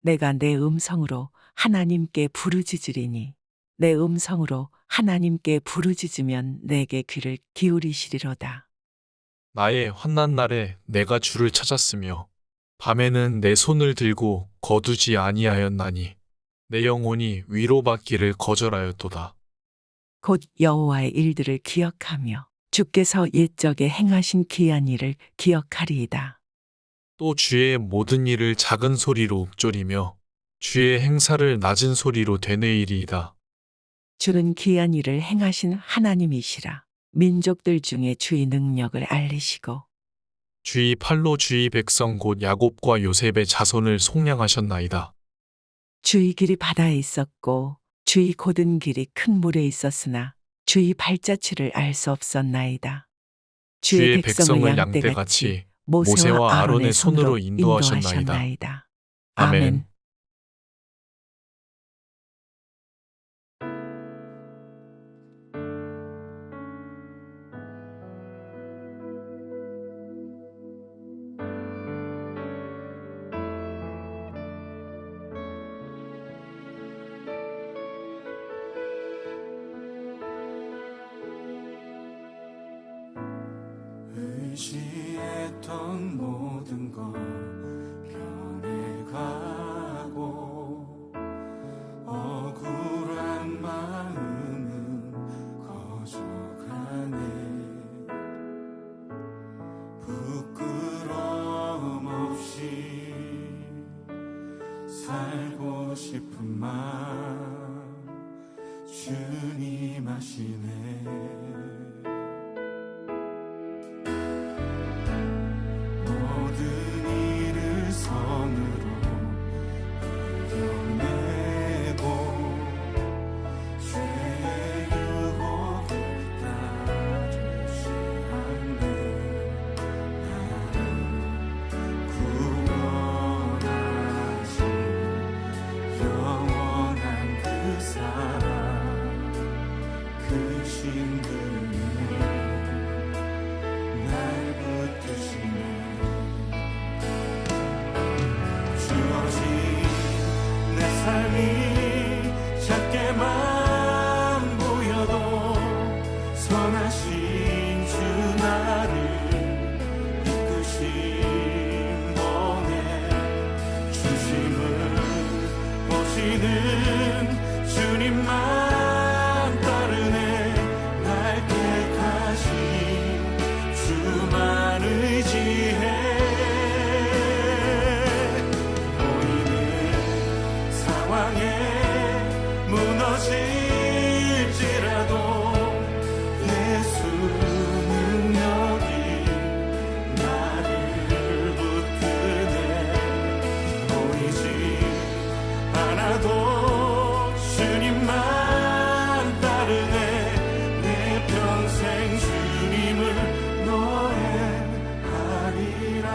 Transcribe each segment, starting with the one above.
내가 내 음성으로 하나님께 부르짖으리니 내 음성으로 하나님께 부르짖으면 내게 귀를 기울이시리로다. 나의 환난 날에 내가 주를 찾았으며 밤에는 내 손을 들고 거두지 아니하였나니 내 영혼이 위로받기를 거절하였도다. 곧 여호와의 일들을 기억하며 주께서 옛적에 행하신 기한 일을 기억하리이다. 또 주의 모든 일을 작은 소리로 읊조리며 주의 행사를 낮은 소리로 되뇌이리이다. 주는 기한 일을 행하신 하나님이시라. 민족들 중에 주의 능력을 알리시고 주의 팔로 주의 백성 곧 야곱과 요셉의 자손을 속량하셨나이다. 주의 길이 바다에 있었고 주의 곧은 길이 큰 물에 있었으나 주의 발자취를 알 수 없었나이다. 주의 백성을 양떼같이 모세와 아론의 손으로 인도하셨나이다. 아멘. 의지했던 모든 것 변해가고 억울한 마음은 커져가네. 부끄러움 없이 살고 싶은 마음 주님 아시네. 모든 일을 선으로 이겨내고 죄의 유혹을 따르지 않네. 나를 구원하신 영원한 그 사랑 그 신분이 날 붙드시네. 주어진 내 삶이 작게만 보여도 선하신 주 나를 이끄신 번에 중심을 보시는 주님만 따르네. 날 택하신 주만 의지해. 보이는 상황에 무너질지라도 예수 능력이 나를 붙드네. 보이지 않아도 주님만 따르네. 내 평생 주님을 노래하리라.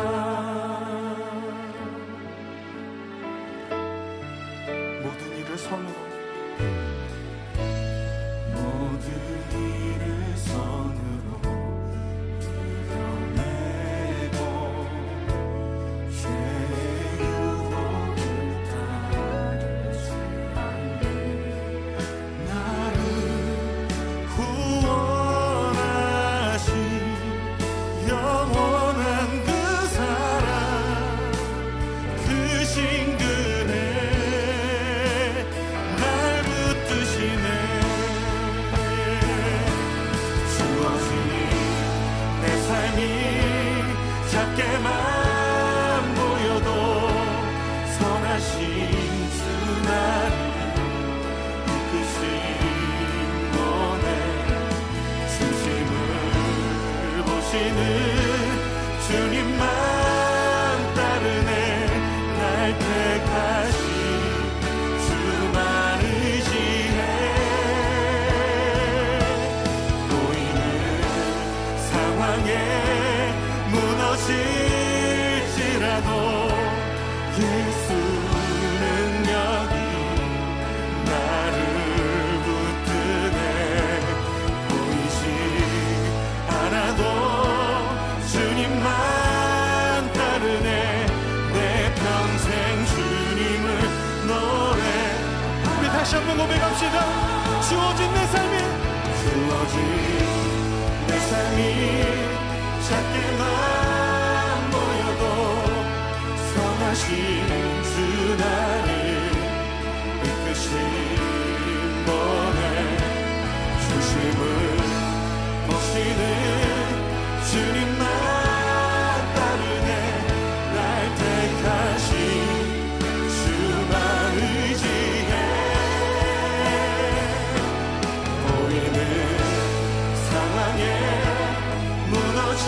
모든 일을 선으로 모든 일을 선으로 이겨내고 죄의 유혹을 따르지 않네. 나를 구원하신 영원한 그 사랑 그 신근에 날 붙드시네. 주어진 내 삶이 작게만 보여도 선하신 주 나를 이끄신 번에 중심을 보시는 주님만 따르네. 날 택하신 주만 의지해. 보이는 상황에 무너질지라도 예수 능력이 나를 붙드네. 보이지 않아도 다시 한번 고백합시다. 주어진 내 삶이 작게만 보여도 선하신 주 나를 이끄신 번에 주심을 보시는 주님만 따르네. 날 택하신 주만 의지해. 보이는 상황에 무너질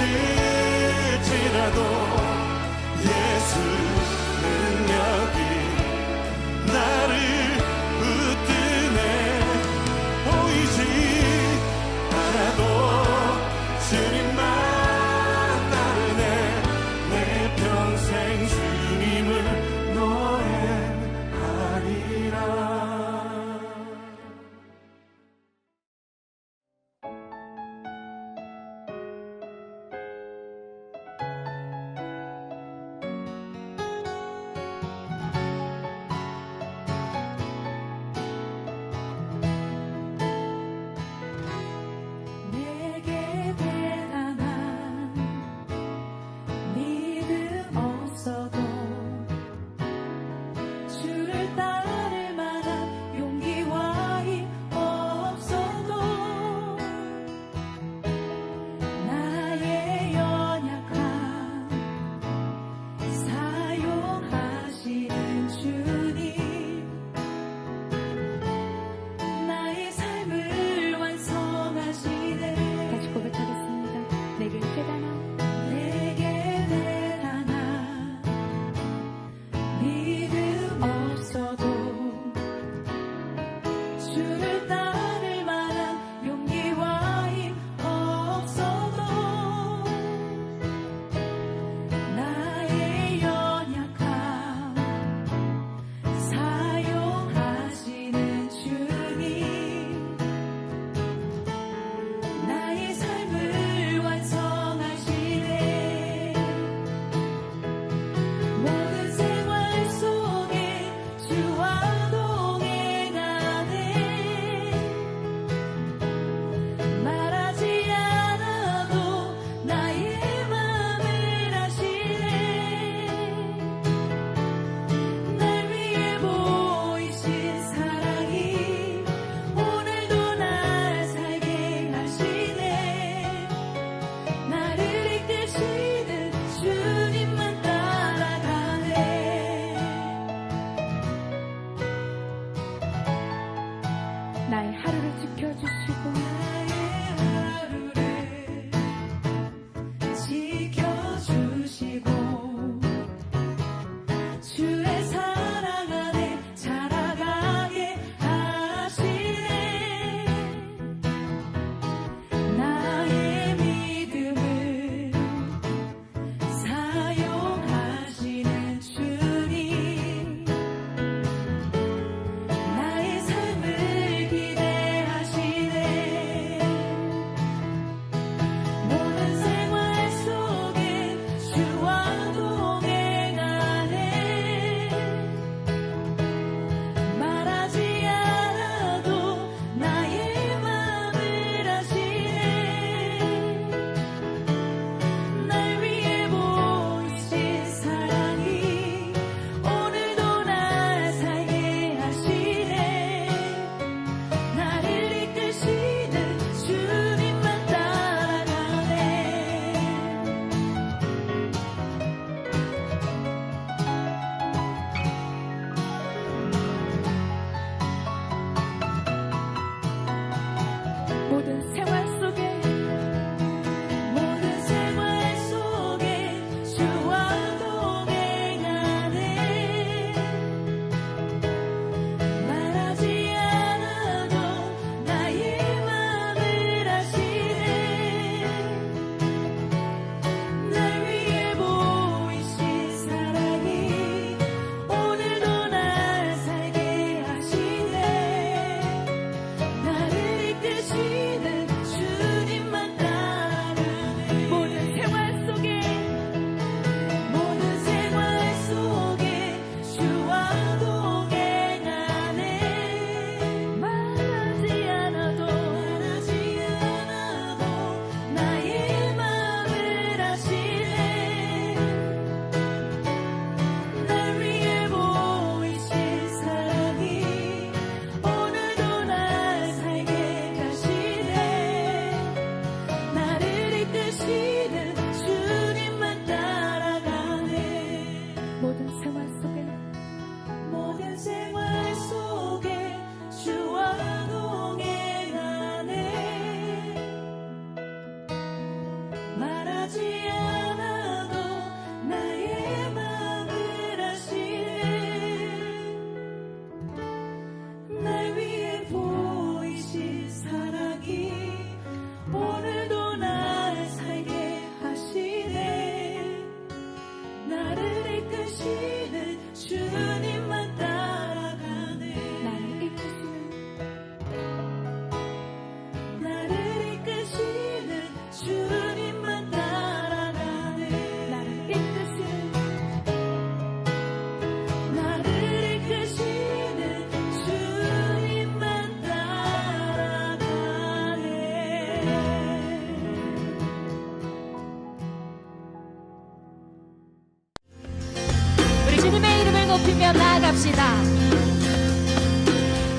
높이며 나갑시다.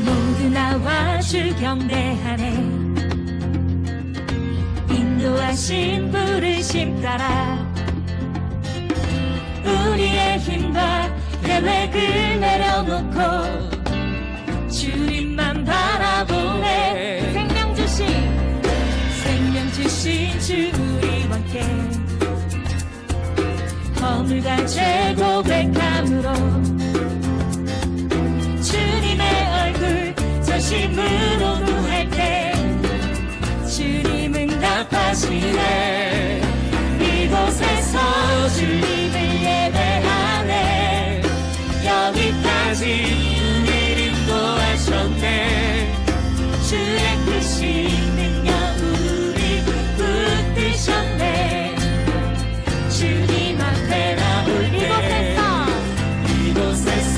모두 나와 주 경배하네. 인도하신 부르심 따라 우리의 힘과 계획을 내려놓고 주님만 바라보네. 생명 주신 주 우리 왕께 허물과 죄 고백함으로 주님의 얼굴 전심으로 구할 때 주님은 응답하시네. 이곳에서 주님을 예배하네. 여기까지 우리를 인도하셨네. 주의 크신 능력 우리 붙드셨네. 주님 앞에 나올 때 이곳에서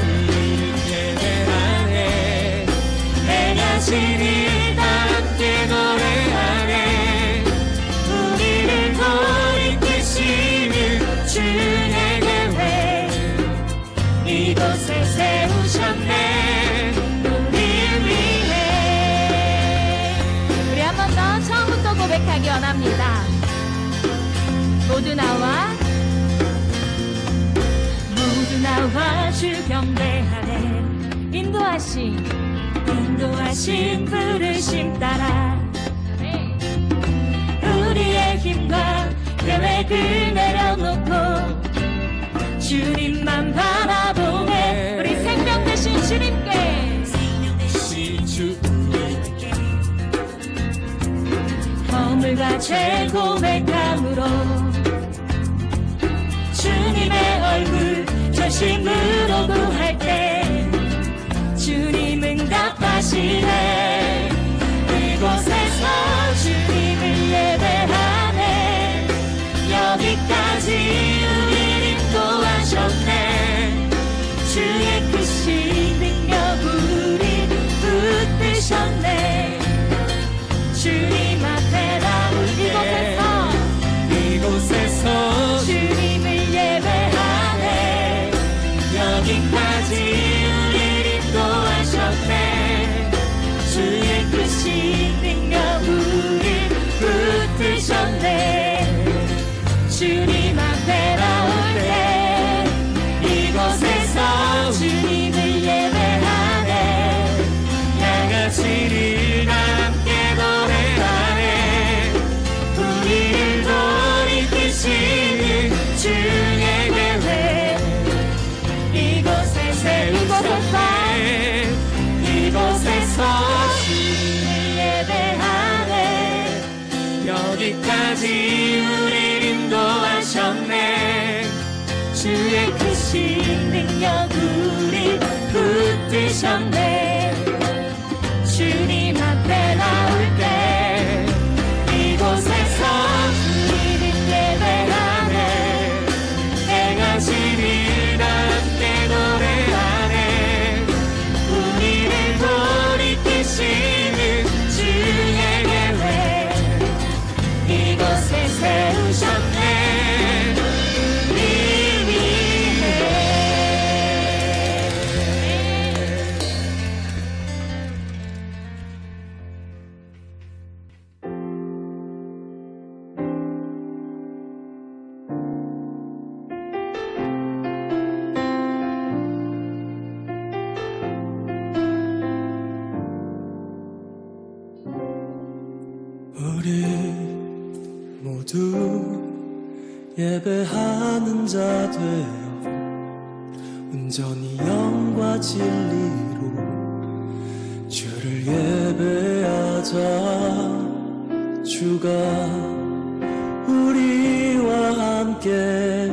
우리를 예배하네. 내가 주를 다 함께 노래하네. 우리를 돌이키시는 주의 계획 이곳에 세우셨네. 우리를 위해. 우리 한 번 더 처음부터 고백하기 원합니다. 모두 나와 주 경배하네. 인도하신 부르심 따라 우리의 힘과 계획을 내려놓고 주님만 바라보네. 우리 생명 되신 주님께 허물과 죄 고백함으로 주님의 얼굴 전심으로 구할 때 주님 응답하시네. 이곳에서 주님을 예배하네. 여기까지 우리를 인도하셨네. 주의 크신 능력 우리 붙드셨네. 주님 앞에 나올 이곳에서 주님을 예배하네. 여기까지 우리를 인도하셨네. 주의 크신 능력 우리 붙드셨네. 주님 앞에 나올 때 이곳에서 주님을 예배하네. 양아치를 다 함께 노래하네. 우리를 돌이키시는 주의 계획 이곳에 세우셨네. 이곳에서 주님을 예배하네. 여기까지 우리를 인도하셨네. 주의 크신 능력 우리 붙드셨네. 주님 앞에 나올 때 이곳에서 주님을 예배하네. 행하시는 함께 노래하네. 우리를 돌이키시는 주의 계획 이곳에 세우셨네. 우리 위해. 우리 모두 예배하는 자 되어 온전히 영과 진리로 주를 예배하자. 주가 우리와 함께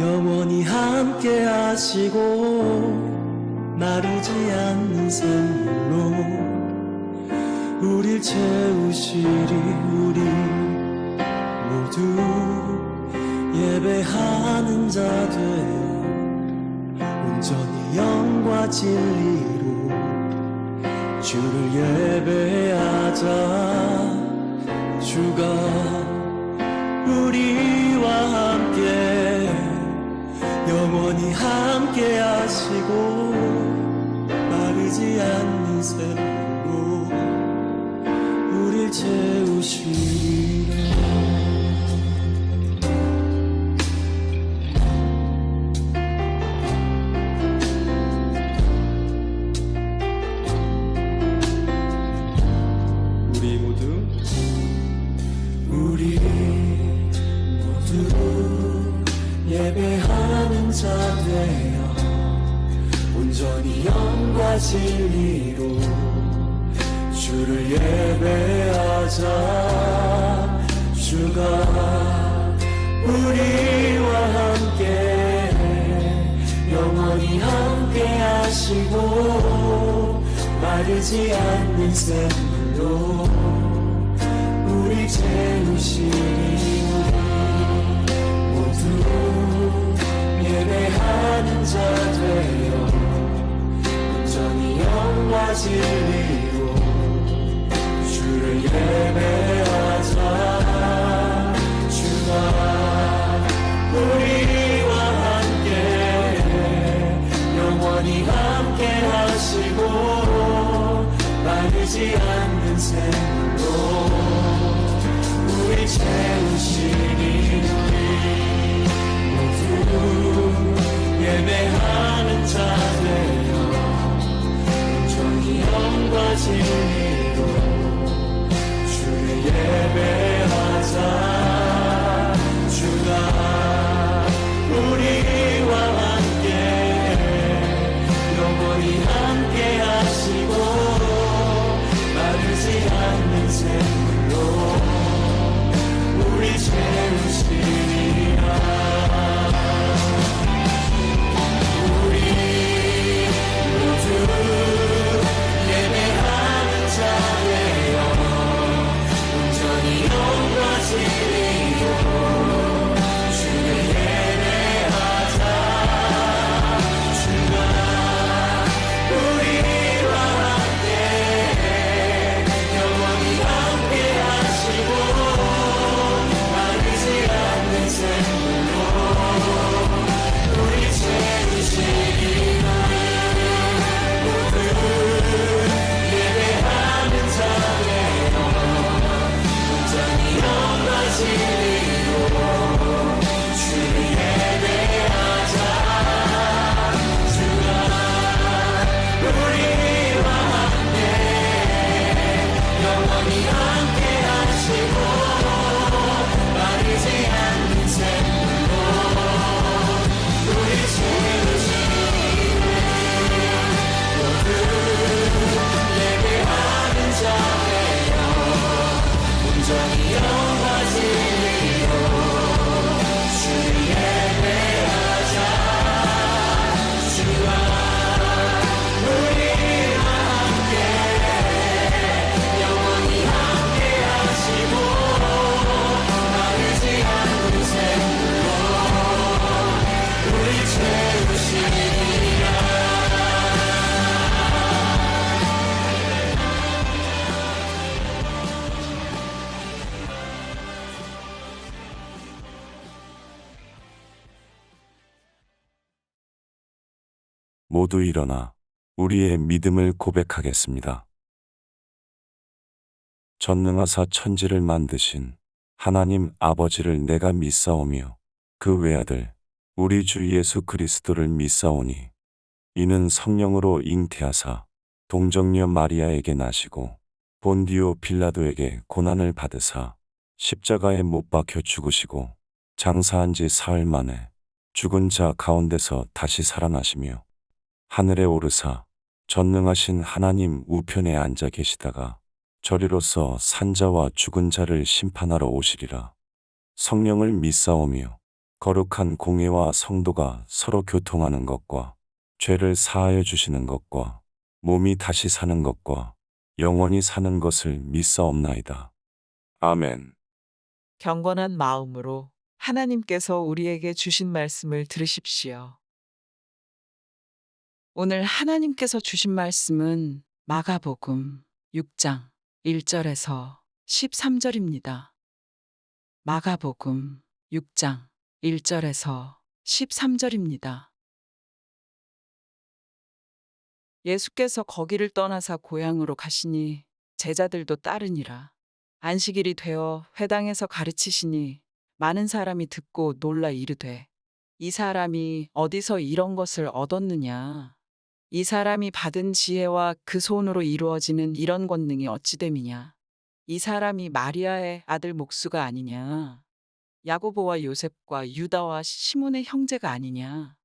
영원히 함께 하시고 마르지 않는 샘물로 우릴 채우시리. 우리 모두 예배하는 자 되어 온전히 영과 진리로 주를 예배하자. 주가 우리와 함께 영원히 함께 하시고 마르지 않는 샘물로 우릴 채우시리라. 우리 모두 예배하는 자 되어 온전히 영과 진리로 주를 예배하자. 주가 우리와 함께 영원히 함께 하시고 마르지 않는 샘물로 우리 채우시니 모두 예배하는 자 되어 온전히 영과 진리로 주를 예배하자. 주가 우리와 함께 영원히 함께 하시고 마르지 않는 샘물로 우리 채우시니 모두 예배하는 자 되어 온전히 영과 진리로 주를 예배하자. 주가 우리와 함께 영원히 함께 하시고 마르지 않는 샘물로 우리 채우시리라. 우리 모두 예배하는 자 되어 온전히 영과 진리로 주를 예배하자. 주가 우리와 함께 영원히 함께 하시고 마르지 않는 샘물로 우리 채우시리라. 모두 예배하는 자 되어 온전히 영과 진리로 주를 예배하자. 주가 우리와 함께 영원히 함께 하시고 마르지 않는 샘물로 우리 채우시니 모두 예배하는 자 되어 온전히 영과 진리로 주를 예배하자. 주가 우리와 함께 영원히 함께 하시고 마르지 않는 샘물로 우리 채우시리라. 모두 일어나 우리의 믿음을 고백하겠습니다. 전능하사 천지를 만드신 하나님 아버지를 내가 믿사오며 그 외아들 우리 주 예수 그리스도를 믿사오니 이는 성령으로 잉태하사 동정녀 마리아에게 나시고 본디오 빌라도에게 고난을 받으사 십자가에 못 박혀 죽으시고 장사한 지 사흘 만에 죽은 자 가운데서 다시 살아나시며 하늘에 오르사 전능하신 하나님 우편에 앉아 계시다가 저리로서 산자와 죽은 자를 심판하러 오시리라. 성령을 믿사오며 거룩한 공회와 성도가 서로 교통하는 것과 죄를 사하여 주시는 것과 몸이 다시 사는 것과 영원히 사는 것을 믿사옵나이다. 아멘. 경건한 마음으로 하나님께서 우리에게 주신 말씀을 들으십시오. 오늘 하나님께서 주신 말씀은 마가복음 6장 1절에서 13절입니다. 마가복음 6장 1절에서 13절입니다. 예수께서 거기를 떠나사 고향으로 가시니 제자들도 따르니라. 안식일이 되어 회당에서 가르치시니 많은 사람이 듣고 놀라 이르되 이 사람이 어디서 이런 것을 얻었느냐? 이 사람이 받은 지혜와 그 손으로 이루어지는 이런 권능이 어찌 됨이냐? 이 사람이 마리아의 아들 목수가 아니냐? 야고보와 요셉과 유다와 시몬의 형제가 아니냐?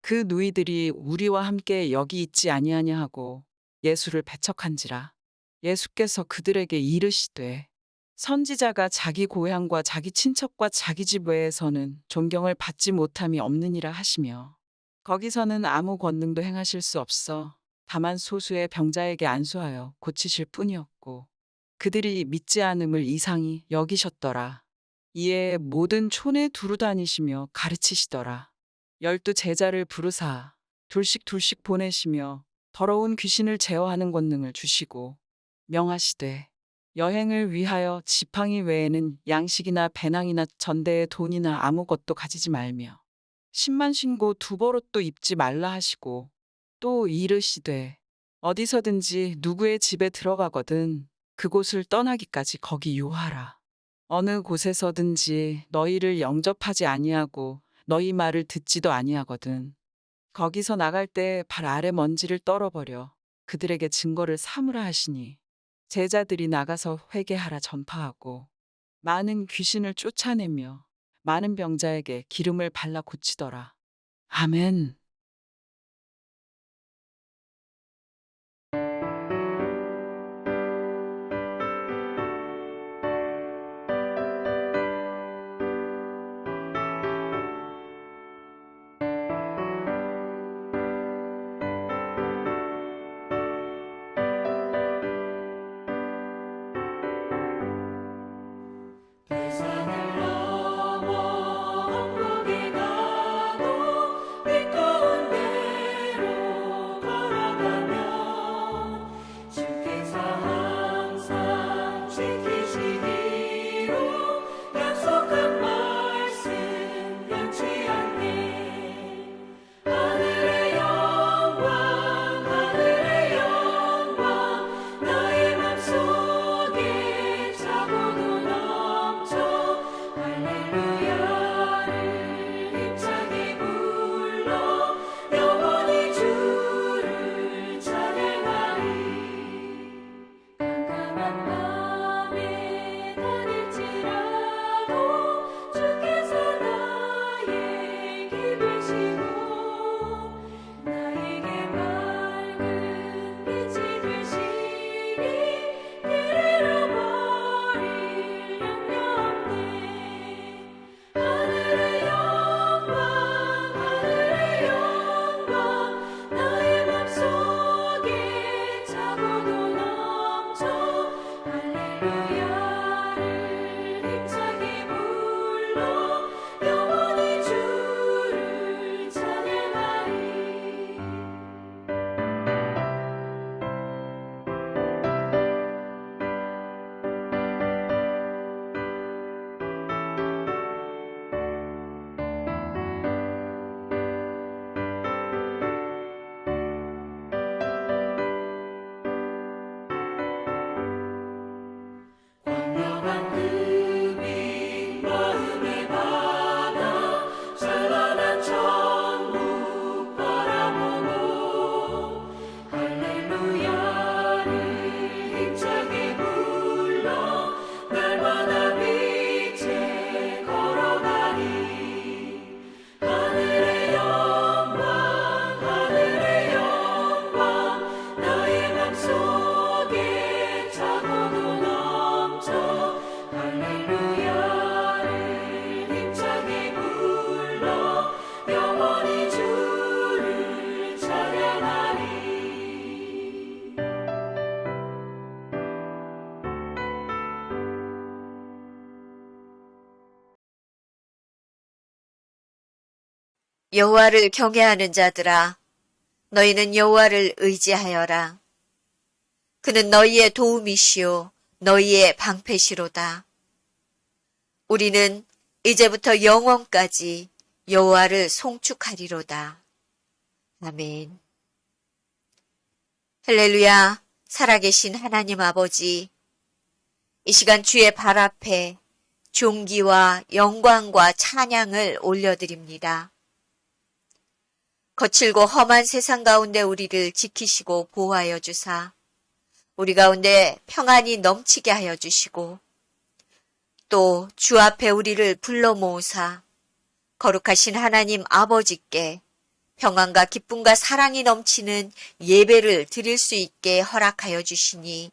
그 누이들이 우리와 함께 여기 있지 아니하냐 하고 예수를 배척한지라. 예수께서 그들에게 이르시되 선지자가 자기 고향과 자기 친척과 자기 집 외에서는 존경을 받지 못함이 없느니라 하시며 거기서는 아무 권능도 행하실 수 없어 다만 소수의 병자에게 안수하여 고치실 뿐이었고 그들이 믿지 않음을 이상히 여기셨더라. 이에 모든 촌에 두루 다니시며 가르치시더라. 12 제자를 부르사 둘씩 둘씩 보내시며 더러운 귀신을 제어하는 권능을 주시고 명하시되 여행을 위하여 지팡이 외에는 양식이나 배낭이나 전대에 돈이나 아무것도 가지지 말며 10만 신고 2버릇도 입지 말라 하시고 또 이르시되 어디서든지 누구의 집에 들어가거든 그곳을 떠나기까지 거기 유하라. 어느 곳에서든지 너희를 영접하지 아니하고 너희 말을 듣지도 아니하거든. 거기서 나갈 때 발 아래 먼지를 떨어버려 그들에게 증거를 삼으라 하시니 제자들이 나가서 회개하라 전파하고 많은 귀신을 쫓아내며 많은 병자에게 기름을 발라 고치더라. 아멘. 세상을 넘어 한국에 가도 비꺼운 대로 걸어가면 주께서 항상 지키시기로 약속한 말씀 변치 않네. 하늘의 영광 하늘의 영광 나의 맘속에 차고도 넘쳐 할렐루야를 힘차게 불러 영원히 주를 찬양하리. 깜깜한 밤에 다닐지라도 주께서 나의 길 되시고 나에게 밝은 빛이 되시니 길 잃어버릴 염려 없네. 하늘의 영광 하늘의 영광 나의 맘속에 차고도 넘쳐 할렐루야를 힘차게 불러 영원히 주를 찬양하리. 광명한 금이 마음에 받아 찬란한 천국 바라보고 할렐루야를 힘차게 불러 날마다 빛에 걸어가리. 하늘의 영광 하늘의 영광 나의 맘속에 차고도 넘쳐 할렐루야를 힘차게 불러 영원히 주를 찬양하리. 여호와를 경외하는 자들아, 너희는 여호와를 의지하여라. 그는 너희의 도움이시요 너희의 방패시로다. 우리는 이제부터 영원까지 여호와를 송축하리로다. 아멘. 할렐루야. 살아계신 하나님 아버지, 이 시간 주의 발 앞에 존귀와 영광과 찬양을 올려드립니다. 거칠고 험한 세상 가운데 우리를 지키시고 보호하여 주사, 우리 가운데 평안이 넘치게 하여 주시고, 또 주 앞에 우리를 불러 모으사 거룩하신 하나님 아버지께 평안과 기쁨과 사랑이 넘치는 예배를 드릴 수 있게 허락하여 주시니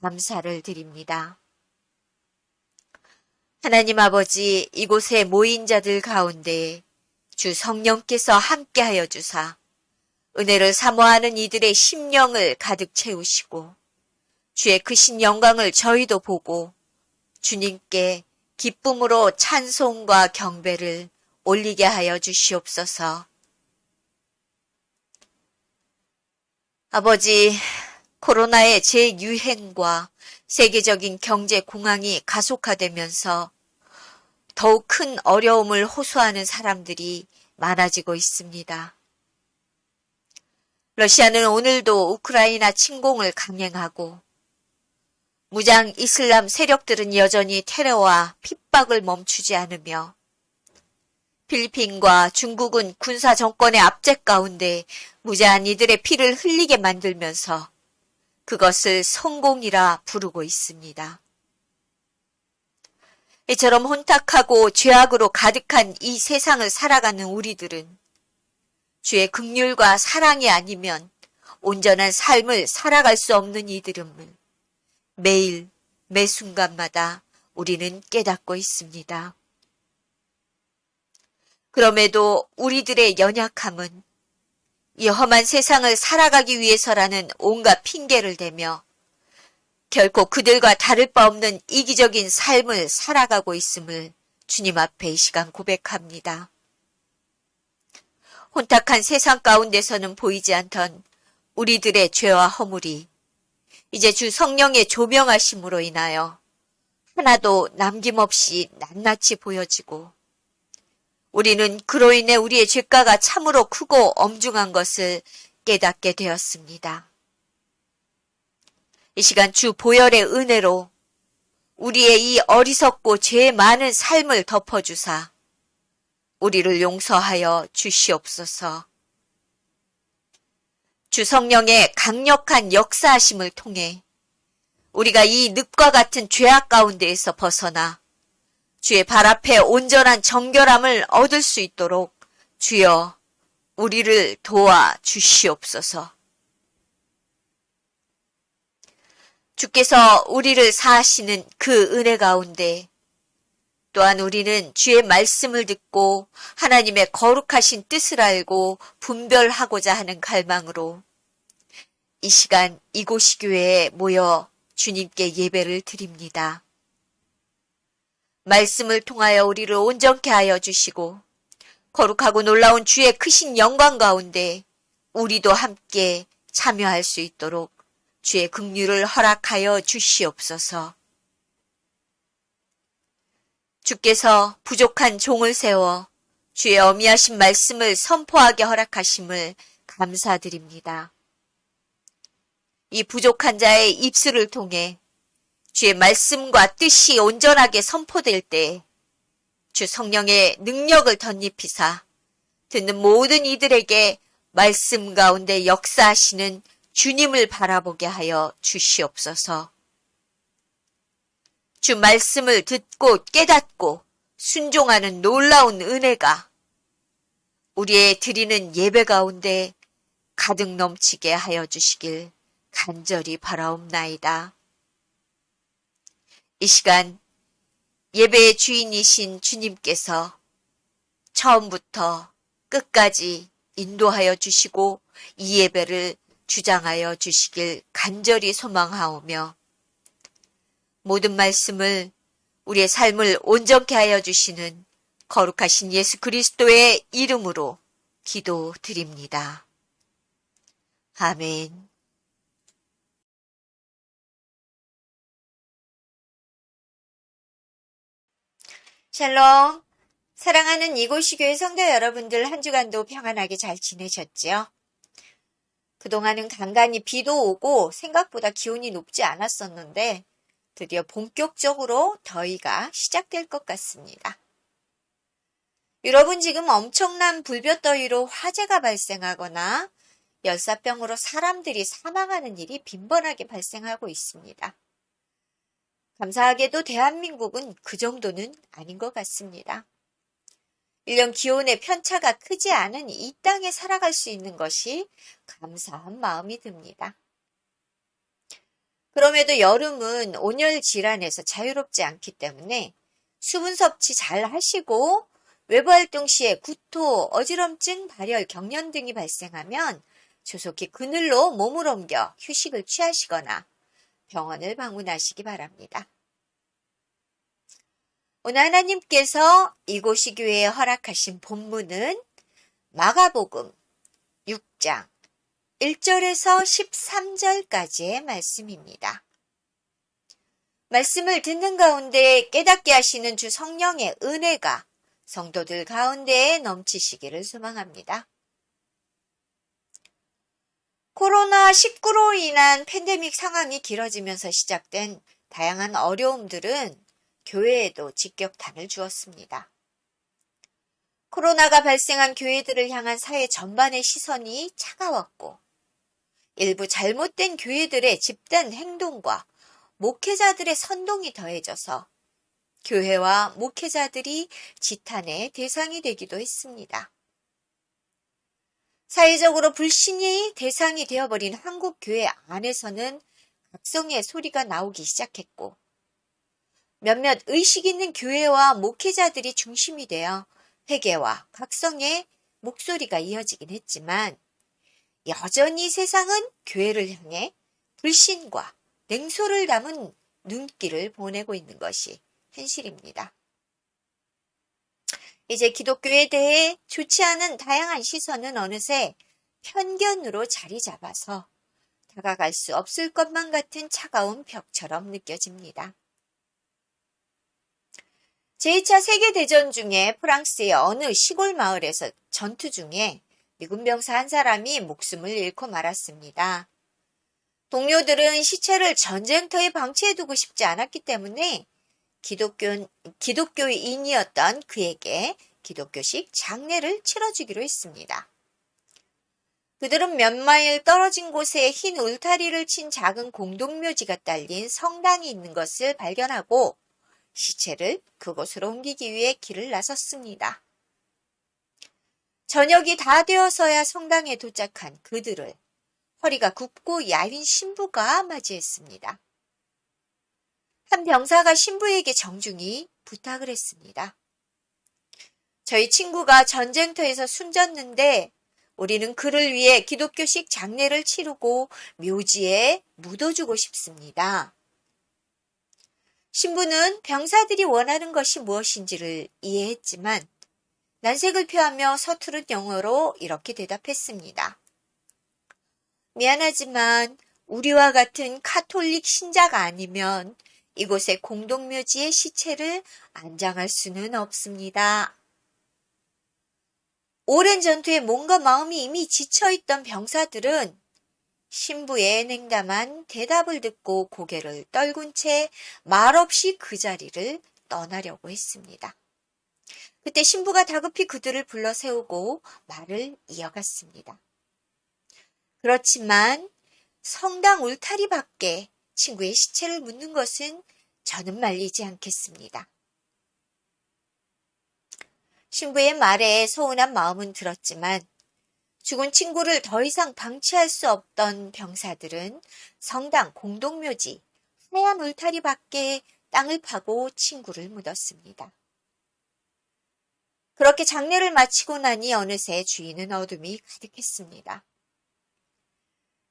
감사를 드립니다. 하나님 아버지, 이곳에 모인 자들 가운데 주 성령께서 함께하여 주사 은혜를 사모하는 이들의 심령을 가득 채우시고 주의 크신 영광을 저희도 보고 주님께 기쁨으로 찬송과 경배를 올리게 하여 주시옵소서. 아버지, 코로나의 재유행과 세계적인 경제 공황이 가속화되면서 더욱 큰 어려움을 호소하는 사람들이 많아지고 있습니다. 러시아는 오늘도 우크라이나 침공을 강행하고 무장 이슬람 세력들은 여전히 테러와 핍박을 멈추지 않으며 필리핀과 중국은 군사 정권의 압제 가운데 무자한 이들의 피를 흘리게 만들면서 그것을 성공이라 부르고 있습니다. 이처럼 혼탁하고 죄악으로 가득한 이 세상을 살아가는 우리들은 주의 긍휼과 사랑이 아니면 온전한 삶을 살아갈 수 없는 이들임을 매일 매 순간마다 우리는 깨닫고 있습니다. 그럼에도 우리들의 연약함은 이 험한 세상을 살아가기 위해서라는 온갖 핑계를 대며 결코 그들과 다를 바 없는 이기적인 삶을 살아가고 있음을 주님 앞에 이 시간 고백합니다. 혼탁한 세상 가운데서는 보이지 않던 우리들의 죄와 허물이 이제 주 성령의 조명하심으로 인하여 하나도 남김없이 낱낱이 보여지고 우리는 그로 인해 우리의 죄가가 참으로 크고 엄중한 것을 깨닫게 되었습니다. 이 시간 주 보혈의 은혜로 우리의 이 어리석고 죄 많은 삶을 덮어주사 우리를 용서하여 주시옵소서. 주 성령의 강력한 역사하심을 통해 우리가 이 늪과 같은 죄악 가운데에서 벗어나 주의 발 앞에 온전한 정결함을 얻을 수 있도록 주여 우리를 도와 주시옵소서. 주께서 우리를 사하시는 그 은혜 가운데 또한 우리는 주의 말씀을 듣고 하나님의 거룩하신 뜻을 알고 분별하고자 하는 갈망으로 이 시간 이곳이 교회에 모여 주님께 예배를 드립니다. 말씀을 통하여 우리를 온전케 하여 주시고 거룩하고 놀라운 주의 크신 영광 가운데 우리도 함께 참여할 수 있도록 주의 긍휼을 허락하여 주시옵소서. 주께서 부족한 종을 세워 주의 어미하신 말씀을 선포하게 허락하심을 감사드립니다. 이 부족한 자의 입술을 통해 주의 말씀과 뜻이 온전하게 선포될 때 주 성령의 능력을 덧입히사 듣는 모든 이들에게 말씀 가운데 역사하시는 주님을 바라보게 하여 주시옵소서. 주 말씀을 듣고 깨닫고 순종하는 놀라운 은혜가 우리의 드리는 예배 가운데 가득 넘치게 하여 주시길 간절히 바라옵나이다. 이 시간 예배의 주인이신 주님께서 처음부터 끝까지 인도하여 주시고 이 예배를 주장하여 주시길 간절히 소망하오며 모든 말씀을 우리의 삶을 온전케 하여 주시는 거룩하신 예수 그리스도의 이름으로 기도드립니다. 아멘. 샬롬. 사랑하는 이곳이 교회 성도 여러분들 한 주간도 평안하게 잘 지내셨지요? 그동안은 간간히 비도 오고 생각보다 기온이 높지 않았었는데 드디어 본격적으로 더위가 시작될 것 같습니다. 여러분 지금 엄청난 불볕더위로 화재가 발생하거나 열사병으로 사람들이 사망하는 일이 빈번하게 발생하고 있습니다. 감사하게도 대한민국은 그 정도는 아닌 것 같습니다. 1년 기온의 편차가 크지 않은 이 땅에 살아갈 수 있는 것이 감사한 마음이 듭니다. 그럼에도 여름은 온열 질환에서 자유롭지 않기 때문에 수분 섭취 잘 하시고 외부 활동 시에 구토, 어지럼증, 발열, 경련 등이 발생하면 조속히 그늘로 몸을 옮겨 휴식을 취하시거나 병원을 방문하시기 바랍니다. 오늘 하나님께서 이곳이 교회에 허락하신 본문은 마가복음 6장 1절에서 13절까지의 말씀입니다. 말씀을 듣는 가운데 깨닫게 하시는 주 성령의 은혜가 성도들 가운데에 넘치시기를 소망합니다. 코로나19로 인한 팬데믹 상황이 길어지면서 시작된 다양한 어려움들은 교회에도 직격탄을 주었습니다. 코로나가 발생한 교회들을 향한 사회 전반의 시선이 차가웠고 일부 잘못된 교회들의 집단 행동과 목회자들의 선동이 더해져서 교회와 목회자들이 지탄의 대상이 되기도 했습니다. 사회적으로 불신이 대상이 되어버린 한국 교회 안에서는 각성의 소리가 나오기 시작했고 몇몇 의식 있는 교회와 목회자들이 중심이 되어 회개와 각성의 목소리가 이어지긴 했지만 여전히 세상은 교회를 향해 불신과 냉소를 담은 눈길을 보내고 있는 것이 현실입니다. 이제 기독교에 대해 좋지 않은 다양한 시선은 어느새 편견으로 자리 잡아서 다가갈 수 없을 것만 같은 차가운 벽처럼 느껴집니다. 제2차 세계대전 중에 프랑스의 어느 시골 마을에서 전투 중에 미군 병사 한 사람이 목숨을 잃고 말았습니다. 동료들은 시체를 전쟁터에 방치해두고 싶지 않았기 때문에 기독교인이었던 그에게 기독교식 장례를 치러주기로 했습니다. 그들은 몇 마일 떨어진 곳에 흰 울타리를 친 작은 공동묘지가 딸린 성당이 있는 것을 발견하고 시체를 그곳으로 옮기기 위해 길을 나섰습니다. 저녁이 다 되어서야 성당에 도착한 그들을 허리가 굽고 야윈 신부가 맞이했습니다. 한 병사가 신부에게 정중히 부탁을 했습니다. 저희 친구가 전쟁터에서 숨졌는데 우리는 그를 위해 기독교식 장례를 치르고 묘지에 묻어주고 싶습니다. 신부는 병사들이 원하는 것이 무엇인지를 이해했지만 난색을 표하며 서투른 영어로 이렇게 대답했습니다. 미안하지만 우리와 같은 카톨릭 신자가 아니면 이곳의 공동묘지에 시체를 안장할 수는 없습니다. 오랜 전투에 몸과 마음이 이미 지쳐있던 병사들은 신부의 냉담한 대답을 듣고 고개를 떨군 채 말없이 그 자리를 떠나려고 했습니다. 그때 신부가 다급히 그들을 불러 세우고 말을 이어갔습니다. 그렇지만 성당 울타리 밖에 친구의 시체를 묻는 것은 저는 말리지 않겠습니다. 신부의 말에 서운한 마음은 들었지만 죽은 친구를 더 이상 방치할 수 없던 병사들은 성당 공동묘지 하얀 울타리 밖에 땅을 파고 친구를 묻었습니다. 그렇게 장례를 마치고 나니 어느새 주위는 어둠이 가득했습니다.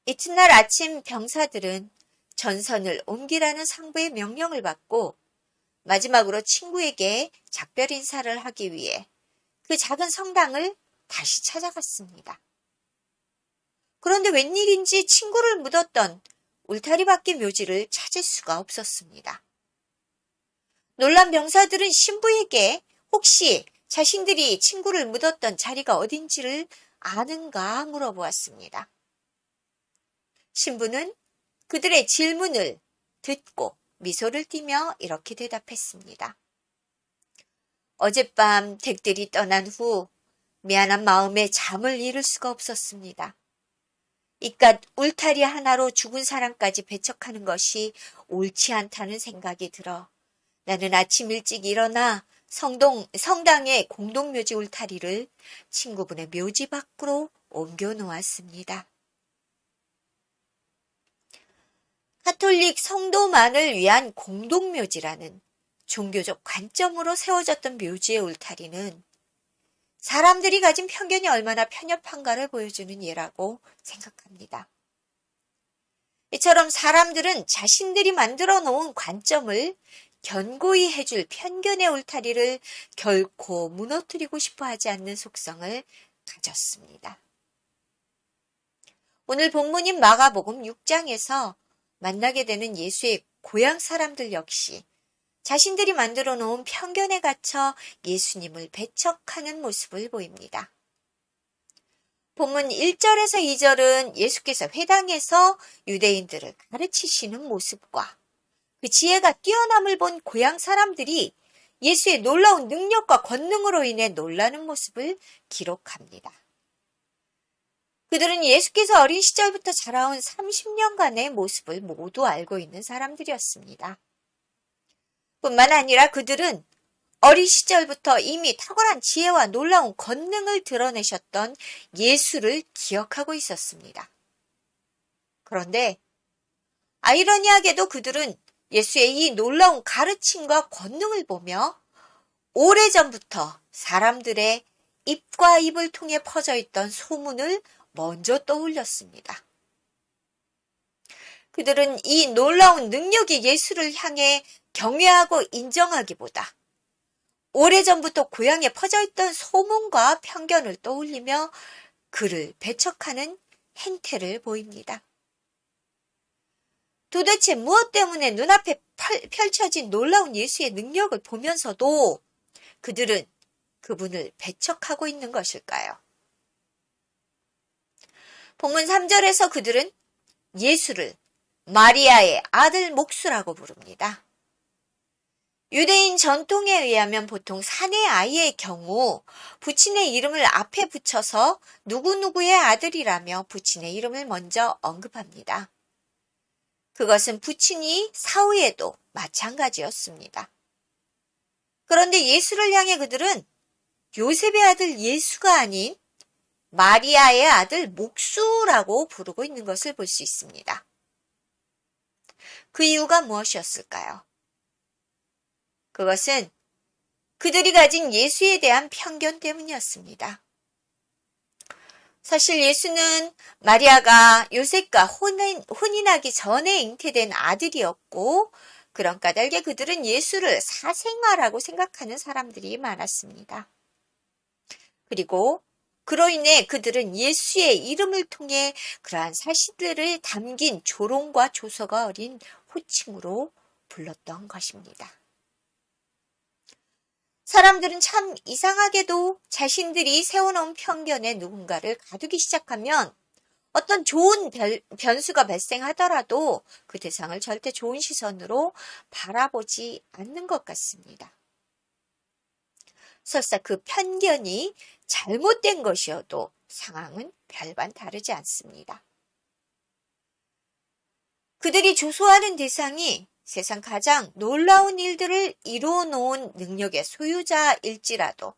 이튿날 아침 병사들은 전선을 옮기라는 상부의 명령을 받고 마지막으로 친구에게 작별 인사를 하기 위해 그 작은 성당을 다시 찾아갔습니다. 그런데 웬일인지 친구를 묻었던 울타리 밖의 묘지를 찾을 수가 없었습니다. 놀란 병사들은 신부에게 혹시 자신들이 친구를 묻었던 자리가 어딘지를 아는가 물어보았습니다. 신부는 그들의 질문을 듣고 미소를 띠며 이렇게 대답했습니다. 어젯밤 댁들이 떠난 후 미안한 마음에 잠을 이룰 수가 없었습니다. 이깟 울타리 하나로 죽은 사람까지 배척하는 것이 옳지 않다는 생각이 들어 나는 아침 일찍 일어나 성당의 공동묘지 울타리를 친구분의 묘지 밖으로 옮겨 놓았습니다. 가톨릭 성도만을 위한 공동묘지라는 종교적 관점으로 세워졌던 묘지의 울타리는 사람들이 가진 편견이 얼마나 편협한가를 보여주는 예라고 생각합니다. 이처럼 사람들은 자신들이 만들어 놓은 관점을 견고히 해줄 편견의 울타리를 결코 무너뜨리고 싶어 하지 않는 속성을 가졌습니다. 오늘 본문인 마가복음 6장에서 만나게 되는 예수의 고향 사람들 역시 자신들이 만들어 놓은 편견에 갇혀 예수님을 배척하는 모습을 보입니다. 본문 1절에서 2절은 예수께서 회당에서 유대인들을 가르치시는 모습과 그 지혜가 뛰어남을 본 고향 사람들이 예수의 놀라운 능력과 권능으로 인해 놀라는 모습을 기록합니다. 그들은 예수께서 어린 시절부터 자라온 30년간의 모습을 모두 알고 있는 사람들이었습니다. 뿐만 아니라 그들은 어린 시절부터 이미 탁월한 지혜와 놀라운 권능을 드러내셨던 예수를 기억하고 있었습니다. 그런데 아이러니하게도 그들은 예수의 이 놀라운 가르침과 권능을 보며 오래전부터 사람들의 입과 입을 통해 퍼져 있던 소문을 먼저 떠올렸습니다. 그들은 이 놀라운 능력이 예수를 향해 경외하고 인정하기보다 오래전부터 고향에 퍼져 있던 소문과 편견을 떠올리며 그를 배척하는 행태를 보입니다. 도대체 무엇 때문에 눈앞에 펼쳐진 놀라운 예수의 능력을 보면서도 그들은 그분을 배척하고 있는 것일까요? 본문 3절에서 그들은 예수를 마리아의 아들 목수라고 부릅니다. 유대인 전통에 의하면 보통 사내 아이의 경우 부친의 이름을 앞에 붙여서 누구누구의 아들이라며 부친의 이름을 먼저 언급합니다. 그것은 부친이 사후에도 마찬가지였습니다. 그런데 예수를 향해 그들은 요셉의 아들 예수가 아닌 마리아의 아들 목수라고 부르고 있는 것을 볼 수 있습니다. 그 이유가 무엇이었을까요? 그것은 그들이 가진 예수에 대한 편견 때문이었습니다. 사실 예수는 마리아가 요셉과 혼인하기 전에 잉태된 아들이었고, 그런 까닭에 그들은 예수를 사생아라고 생각하는 사람들이 많았습니다. 그리고 그로 인해 그들은 예수의 이름을 통해 그러한 사실들을 담긴 조롱과 조서가 어린 호칭으로 불렀던 것입니다. 사람들은 참 이상하게도 자신들이 세워놓은 편견에 누군가를 가두기 시작하면 어떤 좋은 변수가 발생하더라도 그 대상을 절대 좋은 시선으로 바라보지 않는 것 같습니다. 설사 그 편견이 잘못된 것이어도 상황은 별반 다르지 않습니다. 그들이 조소하는 대상이 세상 가장 놀라운 일들을 이루어 놓은 능력의 소유자일지라도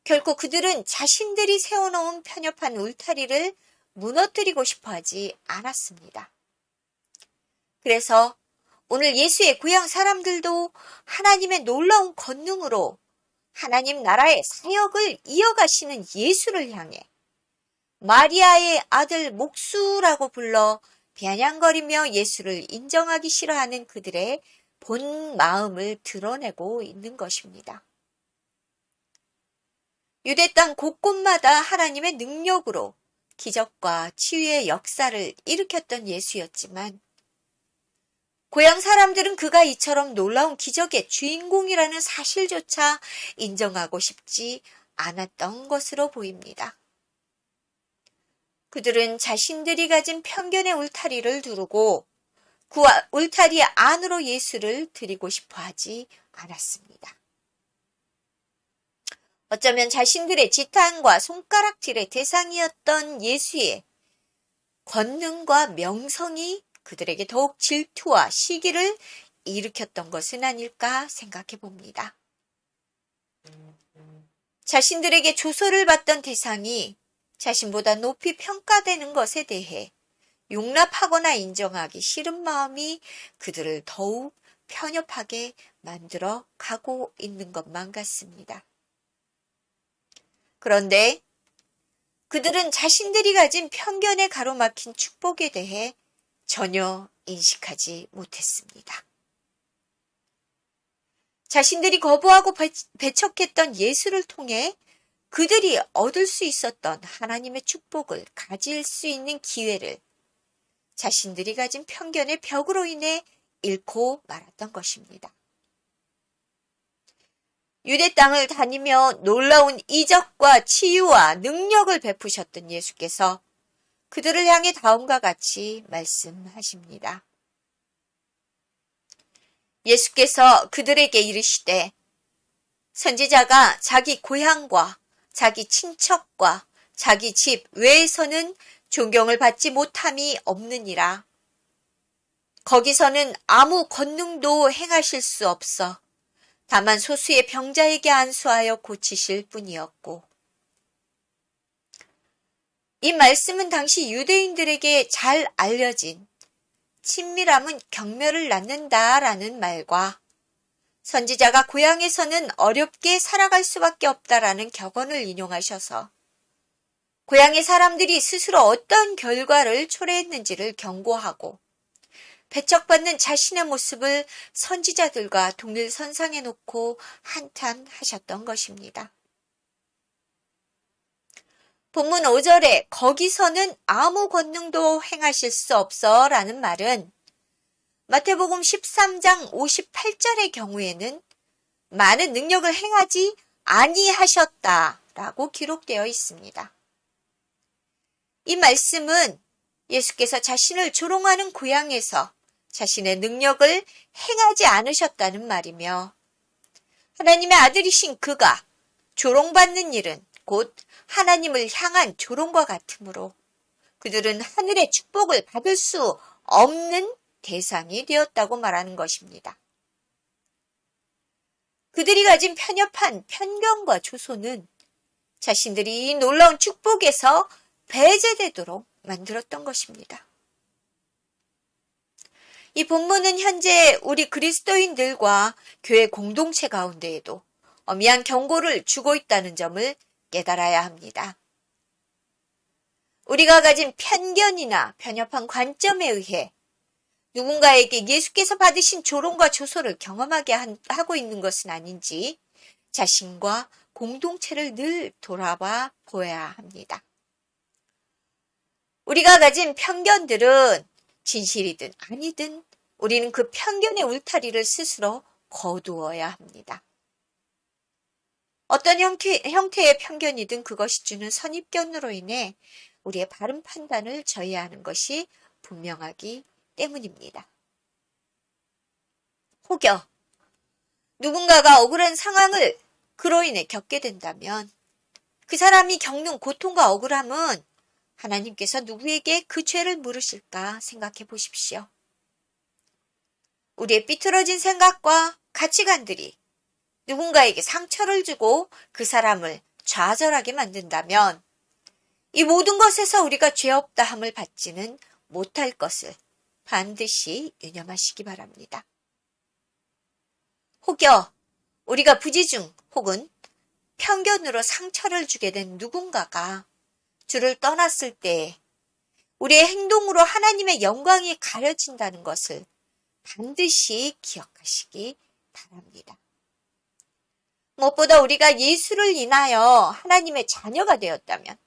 결코 그들은 자신들이 세워놓은 편협한 울타리를 무너뜨리고 싶어 하지 않았습니다. 그래서 오늘 예수의 고향 사람들도 하나님의 놀라운 권능으로 하나님 나라의 사역을 이어가시는 예수를 향해 마리아의 아들 목수라고 불러 비아냥거리며 예수를 인정하기 싫어하는 그들의 본 마음을 드러내고 있는 것입니다. 유대 땅 곳곳마다 하나님의 능력으로 기적과 치유의 역사를 일으켰던 예수였지만 고향 사람들은 그가 이처럼 놀라운 기적의 주인공이라는 사실조차 인정하고 싶지 않았던 것으로 보입니다. 그들은 자신들이 가진 편견의 울타리를 두르고 그 울타리 안으로 예수를 드리고 싶어 하지 않았습니다. 어쩌면 자신들의 지탄과 손가락질의 대상이었던 예수의 권능과 명성이 그들에게 더욱 질투와 시기를 일으켰던 것은 아닐까 생각해 봅니다. 자신들에게 조소를 받던 대상이 자신보다 높이 평가되는 것에 대해 용납하거나 인정하기 싫은 마음이 그들을 더욱 편협하게 만들어 가고 있는 것만 같습니다. 그런데 그들은 자신들이 가진 편견에 가로막힌 축복에 대해 전혀 인식하지 못했습니다. 자신들이 거부하고 배척했던 예수를 통해 그들이 얻을 수 있었던 하나님의 축복을 가질 수 있는 기회를 자신들이 가진 편견의 벽으로 인해 잃고 말았던 것입니다. 유대 땅을 다니며 놀라운 이적과 치유와 능력을 베푸셨던 예수께서 그들을 향해 다음과 같이 말씀하십니다. 예수께서 그들에게 이르시되 선지자가 자기 고향과 자기 친척과 자기 집 외에서는 존경을 받지 못함이 없느니라. 거기서는 아무 권능도 행하실 수 없어 다만 소수의 병자에게 안수하여 고치실 뿐이었고, 이 말씀은 당시 유대인들에게 잘 알려진 친밀함은 경멸을 낳는다라는 말과 선지자가 고향에서는 어렵게 살아갈 수밖에 없다라는 격언을 인용하셔서 고향의 사람들이 스스로 어떤 결과를 초래했는지를 경고하고 배척받는 자신의 모습을 선지자들과 동일선상에 놓고 한탄하셨던 것입니다. 본문 5절에 거기서는 아무 권능도 행하실 수 없어 라는 말은 마태복음 13장 58절의 경우에는 많은 능력을 행하지 아니하셨다라고 기록되어 있습니다. 이 말씀은 예수께서 자신을 조롱하는 고향에서 자신의 능력을 행하지 않으셨다는 말이며, 하나님의 아들이신 그가 조롱받는 일은 곧 하나님을 향한 조롱과 같으므로 그들은 하늘의 축복을 받을 수 없는 대상이 되었다고 말하는 것입니다. 그들이 가진 편협한 편견과 조소는 자신들이 이 놀라운 축복에서 배제되도록 만들었던 것입니다. 이 본문은 현재 우리 그리스도인들과 교회 공동체 가운데에도 엄미한 경고를 주고 있다는 점을 깨달아야 합니다. 우리가 가진 편견이나 편협한 관점에 의해 누군가에게 예수께서 받으신 조롱과 조소를 경험하게 하고 있는 것은 아닌지 자신과 공동체를 늘 돌아봐 보아야 합니다. 우리가 가진 편견들은 진실이든 아니든 우리는 그 편견의 울타리를 스스로 거두어야 합니다. 어떤 형태의 편견이든 그것이 주는 선입견으로 인해 우리의 바른 판단을 저해하는 것이 분명하기 때문입니다. 혹여 누군가가 억울한 상황을 그로 인해 겪게 된다면 그 사람이 겪는 고통과 억울함은 하나님께서 누구에게 그 죄를 물으실까 생각해 보십시오. 우리의 삐뚤어진 생각과 가치관들이 누군가에게 상처를 주고 그 사람을 좌절하게 만든다면 이 모든 것에서 우리가 죄 없다 함을 받지는 못할 것을 반드시 유념하시기 바랍니다. 혹여 우리가 부지중 혹은 편견으로 상처를 주게 된 누군가가 주를 떠났을 때 우리의 행동으로 하나님의 영광이 가려진다는 것을 반드시 기억하시기 바랍니다. 무엇보다 우리가 예수를 인하여 하나님의 자녀가 되었다면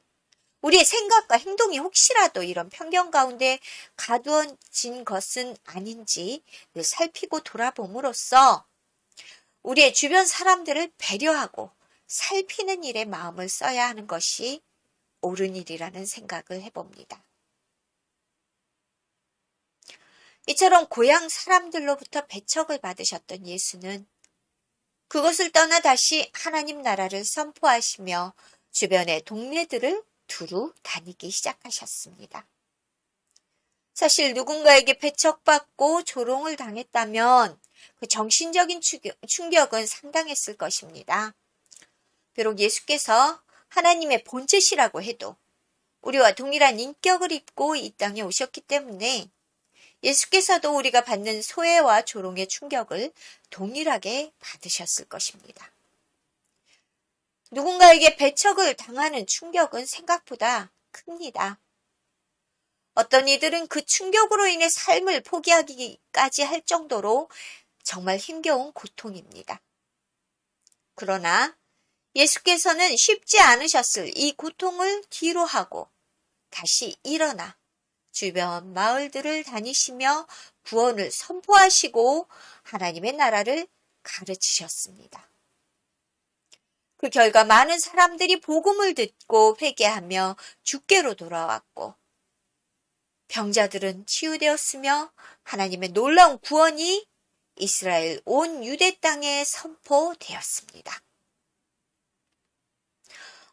우리의 생각과 행동이 혹시라도 이런 편견 가운데 가두어진 것은 아닌지 늘 살피고 돌아봄으로써 우리의 주변 사람들을 배려하고 살피는 일에 마음을 써야 하는 것이 옳은 일이라는 생각을 해봅니다. 이처럼 고향 사람들로부터 배척을 받으셨던 예수는 그것을 떠나 다시 하나님 나라를 선포하시며 주변의 동네들을 두루 다니기 시작하셨습니다. 사실 누군가에게 배척받고 조롱을 당했다면 그 정신적인 충격은 상당했을 것입니다. 비록 예수께서 하나님의 본체시라고 해도 우리와 동일한 인격을 입고 이 땅에 오셨기 때문에 예수께서도 우리가 받는 소외와 조롱의 충격을 동일하게 받으셨을 것입니다. 누군가에게 배척을 당하는 충격은 생각보다 큽니다. 어떤 이들은 그 충격으로 인해 삶을 포기하기까지 할 정도로 정말 힘겨운 고통입니다. 그러나 예수께서는 쉽지 않으셨을 이 고통을 뒤로하고 다시 일어나 주변 마을들을 다니시며 구원을 선포하시고 하나님의 나라를 가르치셨습니다. 그 결과 많은 사람들이 복음을 듣고 회개하며 주께로 돌아왔고 병자들은 치유되었으며 하나님의 놀라운 구원이 이스라엘 온 유대 땅에 선포되었습니다.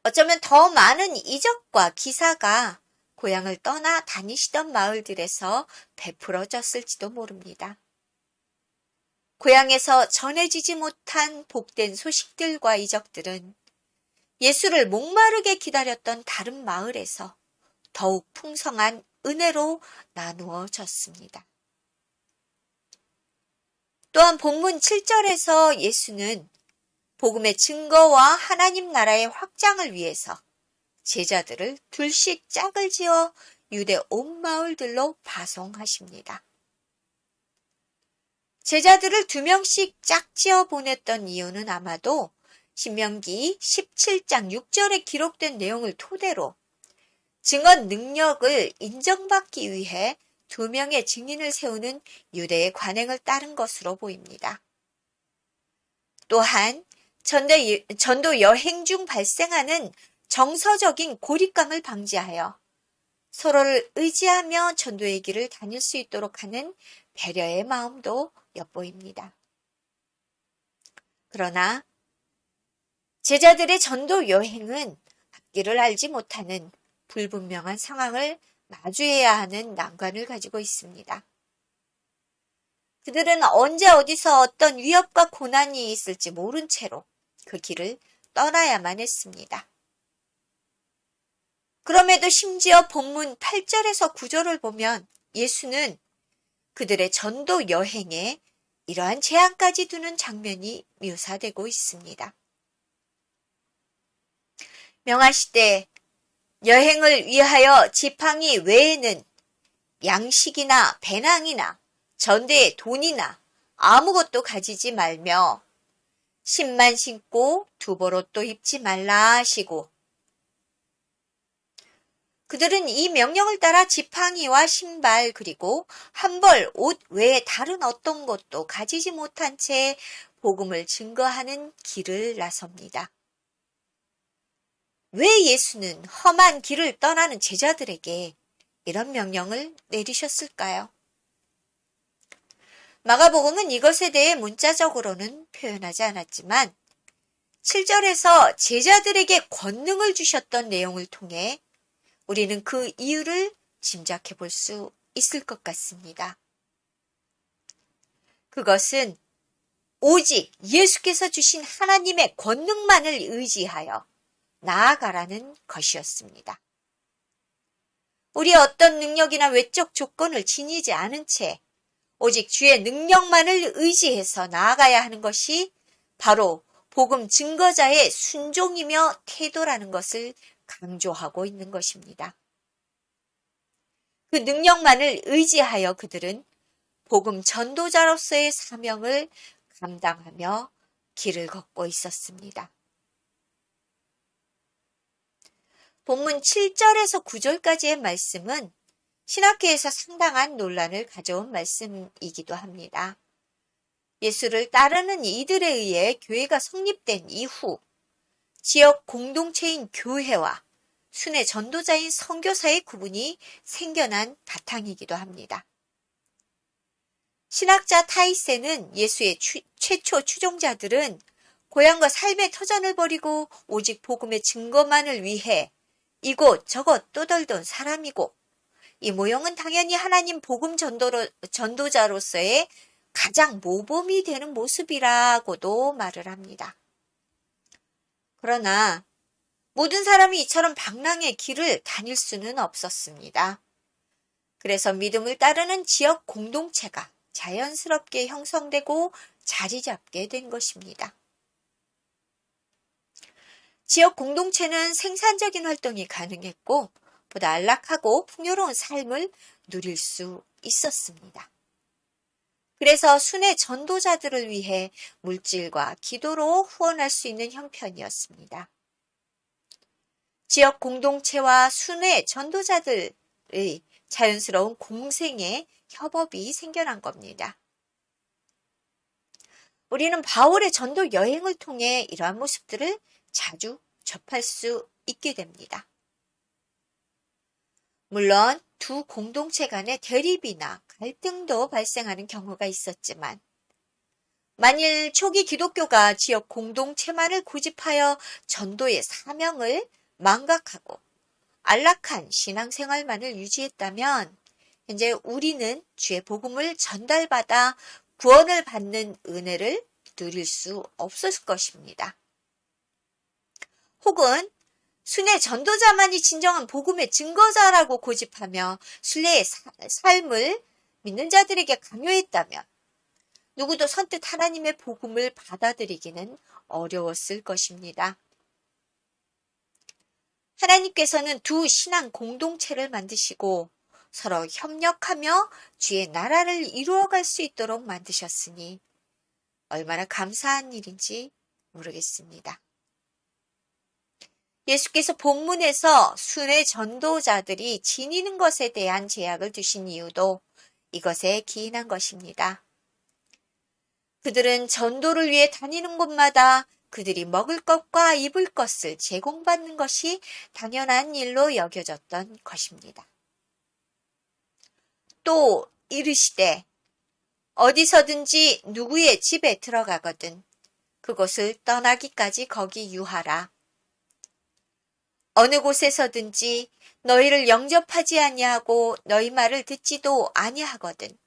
어쩌면 더 많은 이적과 기사가 고향을 떠나 다니시던 마을들에서 베풀어졌을지도 모릅니다. 고향에서 전해지지 못한 복된 소식들과 이적들은 예수를 목마르게 기다렸던 다른 마을에서 더욱 풍성한 은혜로 나누어졌습니다. 또한 본문 7절에서 예수는 복음의 증거와 하나님 나라의 확장을 위해서 제자들을 둘씩 짝을 지어 유대 온 마을들로 파송하십니다. 제자들을 2명씩 짝지어 보냈던 이유는 아마도 신명기 17장 6절에 기록된 내용을 토대로 증언 능력을 인정받기 위해 2명의 증인을 세우는 유대의 관행을 따른 것으로 보입니다. 또한 전도 여행 중 발생하는 정서적인 고립감을 방지하여 서로를 의지하며 전도의 길을 다닐 수 있도록 하는 배려의 마음도 엿보입니다. 그러나 제자들의 전도 여행은 앞길을 알지 못하는 불분명한 상황을 마주해야 하는 난관을 가지고 있습니다. 그들은 언제 어디서 어떤 위협과 고난이 있을지 모른 채로 그 길을 떠나야만 했습니다. 그럼에도 심지어 본문 8절에서 9절을 보면 예수는 그들의 전도 여행에 이러한 제한까지 두는 장면이 묘사되고 있습니다. 명하시되 여행을 위하여 지팡이 외에는 양식이나 배낭이나 전대의 돈이나 아무것도 가지지 말며 신만 신고 두벌옷도 입지 말라 하시고 그들은 이 명령을 따라 지팡이와 신발 그리고 한 벌 옷 외에 다른 어떤 것도 가지지 못한 채 복음을 증거하는 길을 나섭니다. 왜 예수는 험한 길을 떠나는 제자들에게 이런 명령을 내리셨을까요? 마가복음은 이것에 대해 문자적으로는 표현하지 않았지만 7절에서 제자들에게 권능을 주셨던 내용을 통해 우리는 그 이유를 짐작해 볼 수 있을 것 같습니다. 그것은 오직 예수께서 주신 하나님의 권능만을 의지하여 나아가라는 것이었습니다. 우리의 어떤 능력이나 외적 조건을 지니지 않은 채 오직 주의 능력만을 의지해서 나아가야 하는 것이 바로 복음 증거자의 순종이며 태도라는 것을 강조하고 있는 것입니다. 그 능력만을 의지하여 그들은 복음 전도자로서의 사명을 감당하며 길을 걷고 있었습니다. 본문 7절에서 9절까지의 말씀은 신학계에서 상당한 논란을 가져온 말씀이기도 합니다. 예수를 따르는 이들에 의해 교회가 성립된 이후 지역 공동체인 교회와 순회 전도자인 선교사의 구분이 생겨난 바탕이기도 합니다. 신학자 타이세는 예수의 최초 추종자들은 고향과 삶의 터전을 버리고 오직 복음의 증거만을 위해 이곳 저곳 떠돌던 사람이고 이 모형은 당연히 하나님 복음 전도자로서의 가장 모범이 되는 모습이라고도 말을 합니다. 그러나 모든 사람이 이처럼 방랑의 길을 다닐 수는 없었습니다. 그래서 믿음을 따르는 지역 공동체가 자연스럽게 형성되고 자리 잡게 된 것입니다. 지역 공동체는 생산적인 활동이 가능했고 보다 안락하고 풍요로운 삶을 누릴 수 있었습니다. 그래서 순회 전도자들을 위해 물질과 기도로 후원할 수 있는 형편이었습니다. 지역 공동체와 순회 전도자들의 자연스러운 공생의 협업이 생겨난 겁니다. 우리는 바울의 전도 여행을 통해 이러한 모습들을 자주 접할 수 있게 됩니다. 물론 두 공동체 간의 대립이나 갈등도 발생하는 경우가 있었지만 만일 초기 기독교가 지역 공동체만을 고집하여 전도의 사명을 망각하고 안락한 신앙생활만을 유지했다면 현재 우리는 주의 복음을 전달받아 구원을 받는 은혜를 누릴 수 없었을 것입니다. 혹은 순회 전도자만이 진정한 복음의 증거자라고 고집하며 순례의 삶을 믿는 자들에게 강요했다면 누구도 선뜻 하나님의 복음을 받아들이기는 어려웠을 것입니다. 하나님께서는 두 신앙 공동체를 만드시고 서로 협력하며 주의 나라를 이루어갈 수 있도록 만드셨으니 얼마나 감사한 일인지 모르겠습니다. 예수께서 본문에서 순회 전도자들이 지니는 것에 대한 제약을 두신 이유도 이것에 기인한 것입니다. 그들은 전도를 위해 다니는 곳마다 그들이 먹을 것과 입을 것을 제공받는 것이 당연한 일로 여겨졌던 것입니다. 또 이르시되 어디서든지 누구의 집에 들어가거든 그곳을 떠나기까지 거기 유하라. 어느 곳에서든지 너희를 영접하지 아니하고 너희 말을 듣지도 아니하거든.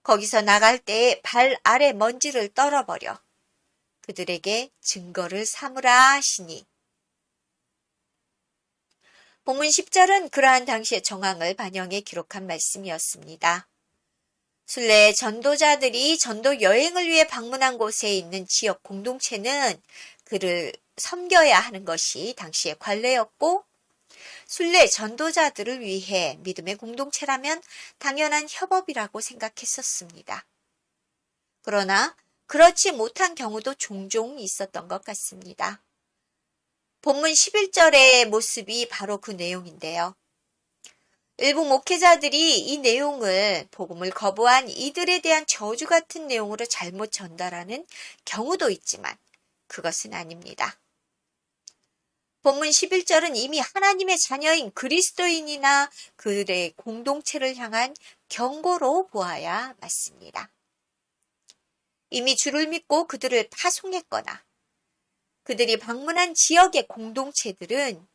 거기서 나갈 때에 발 아래 먼지를 떨어버려 그들에게 증거를 삼으라 하시니. 본문 10절은 그러한 당시의 정황을 반영해 기록한 말씀이었습니다. 순례 전도자들이 전도 여행을 위해 방문한 곳에 있는 지역 공동체는 그를 섬겨야 하는 것이 당시의 관례였고 순례 전도자들을 위해 믿음의 공동체라면 당연한 협업이라고 생각했었습니다. 그러나 그렇지 못한 경우도 종종 있었던 것 같습니다. 본문 11절의 모습이 바로 그 내용인데요. 일부 목회자들이 이 내용을 복음을 거부한 이들에 대한 저주 같은 내용으로 잘못 전달하는 경우도 있지만 그것은 아닙니다. 본문 11절은 이미 하나님의 자녀인 그리스도인이나 그들의 공동체를 향한 경고로 보아야 맞습니다. 이미 주를 믿고 그들을 파송했거나 그들이 방문한 지역의 공동체들은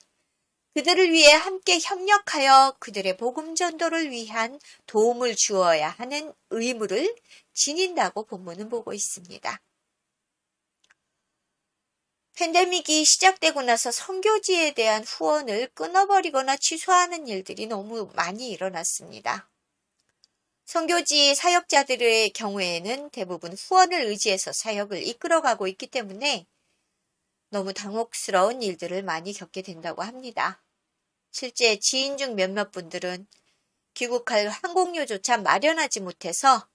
그들을 위해 함께 협력하여 그들의 복음 전도를 위한 도움을 주어야 하는 의무를 지닌다고 본문은 보고 있습니다. 팬데믹이 시작되고 나서 선교지에 대한 후원을 끊어버리거나 취소하는 일들이 너무 많이 일어났습니다. 선교지 사역자들의 경우에는 대부분 후원을 의지해서 사역을 이끌어가고 있기 때문에 너무 당혹스러운 일들을 많이 겪게 된다고 합니다. 실제 지인 중 몇몇 분들은 귀국할 항공료조차 마련하지 못해서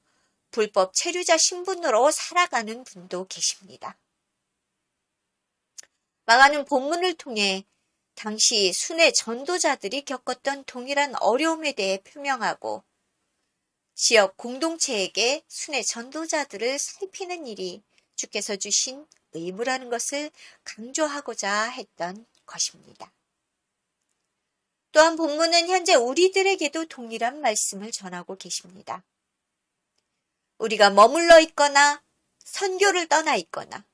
불법 체류자 신분으로 살아가는 분도 계십니다. 망하는 본문을 통해 당시 순회 전도자들이 겪었던 동일한 어려움에 대해 표명하고 지역 공동체에게 순회 전도자들을 살피는 일이 주께서 주신 의무라는 것을 강조하고자 했던 것입니다. 또한 본문은 현재 우리들에게도 동일한 말씀을 전하고 계십니다. 우리가 머물러 있거나 선교를 떠나 있거나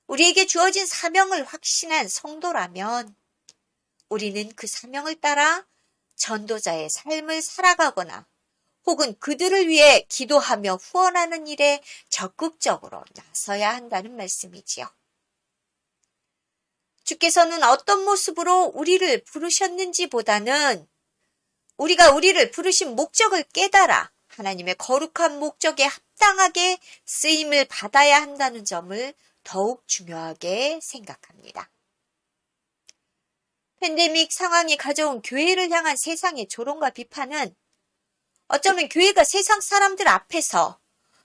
우리에게 주어진 사명을 확신한 성도라면 우리는 그 사명을 따라 전도자의 삶을 살아가거나 혹은 그들을 위해 기도하며 후원하는 일에 적극적으로 나서야 한다는 말씀이지요. 주께서는 어떤 모습으로 우리를 부르셨는지보다는 우리가 우리를 부르신 목적을 깨달아 하나님의 거룩한 목적에 합당하게 쓰임을 받아야 한다는 점을 더욱 중요하게 생각합니다. 팬데믹 상황이 가져온 교회를 향한 세상의 조롱과 비판은 어쩌면 교회가 세상 사람들 앞에서